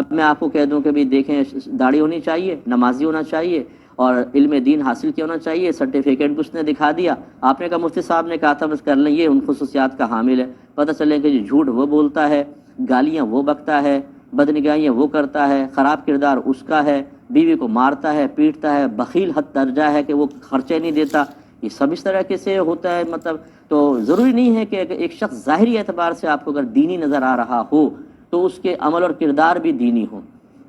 اب میں آپ کو کہہ دوں کہ بھی دیکھیں داڑھی ہونی چاہیے، نمازی ہونا چاہیے اور علم دین حاصل کیا ہونا چاہیے، سرٹیفکیٹ کچھ نے دکھا دیا، آپ نے کہا مفتی صاحب نے کہا تھا بس کر لیں، یہ ان خصوصیات کا حامل ہے، پتہ چلے کہ جھوٹ وہ بولتا ہے، گالیاں وہ بکتا ہے، بدنگاہیاں وہ کرتا ہے، خراب کردار اس کا ہے، بیوی کو مارتا ہے، پیٹتا ہے، بخیل حد درجہ ہے کہ وہ خرچے نہیں دیتا، یہ سب اس طرح کے سے ہوتا ہے مطلب۔ تو ضروری نہیں ہے کہ ایک شخص ظاہری اعتبار سے آپ کو اگر دینی نظر آ رہا ہو تو اس کے عمل اور کردار بھی دینی ہو۔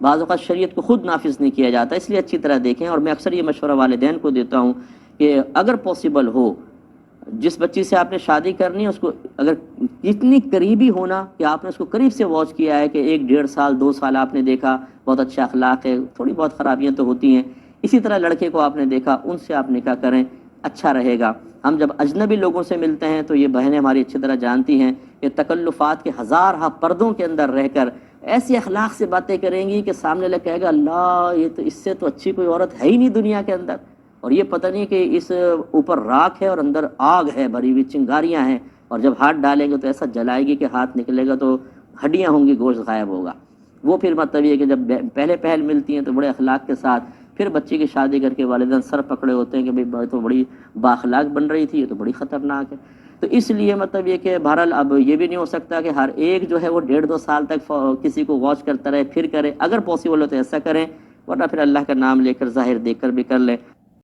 بعض اوقات شریعت کو خود نافذ نہیں کیا جاتا، اس لیے اچھی طرح دیکھیں۔ اور میں اکثر یہ مشورہ والدین کو دیتا ہوں کہ اگر پاسبل ہو، جس بچی سے آپ نے شادی کرنی ہے اس کو اگر اتنی قریبی ہونا کہ آپ نے اس کو قریب سے واچ کیا ہے کہ 1 1.5 سال 2 سال آپ نے دیکھا بہت اچھا اخلاق ہے، تھوڑی بہت خرابیاں تو ہوتی ہیں، اسی طرح لڑکے کو آپ نے دیکھا، ان سے آپ نکاح کریں، اچھا رہے گا۔ ہم جب اجنبی لوگوں سے ملتے ہیں تو یہ بہنیں ہماری اچھی طرح جانتی ہیں کہ تکلفات کے ہزارہ پردوں کے اندر رہ کر ایسی اخلاق سے باتیں کریں گی کہ سامنے لگ کہے گا اللہ یہ تو اس سے تو اچھی کوئی عورت ہے ہی نہیں دنیا کے اندر، اور یہ پتہ نہیں کہ اس اوپر راکھ ہے اور اندر آگ ہے، بھری ہوئی چنگاریاں ہیں، اور جب ہاتھ ڈالیں گے تو ایسا جلائے گی کہ ہاتھ نکلے گا تو ہڈیاں ہوں گی، گوشت غائب ہوگا۔ وہ پھر مطلب یہ کہ جب پہلے پہل ملتی ہیں تو بڑے اخلاق کے ساتھ، پھر بچی کی شادی کر کے والدین سر پکڑے ہوتے ہیں کہ بھئی تو بڑی بااخلاق بن رہی تھی، یہ تو بڑی خطرناک ہے۔ تو اس لیے مطلب یہ کہ بہرحال اب یہ بھی نہیں ہو سکتا کہ ہر ایک جو ہے وہ 1.5 2 سال تک کسی کو واچ کرتا رہے، پھر کرے، اگر پاسبل ہو تو ایسا کریں، ورنہ پھر اللہ کا نام لے کر ظاہر دیکھ کر بھی کر لیں۔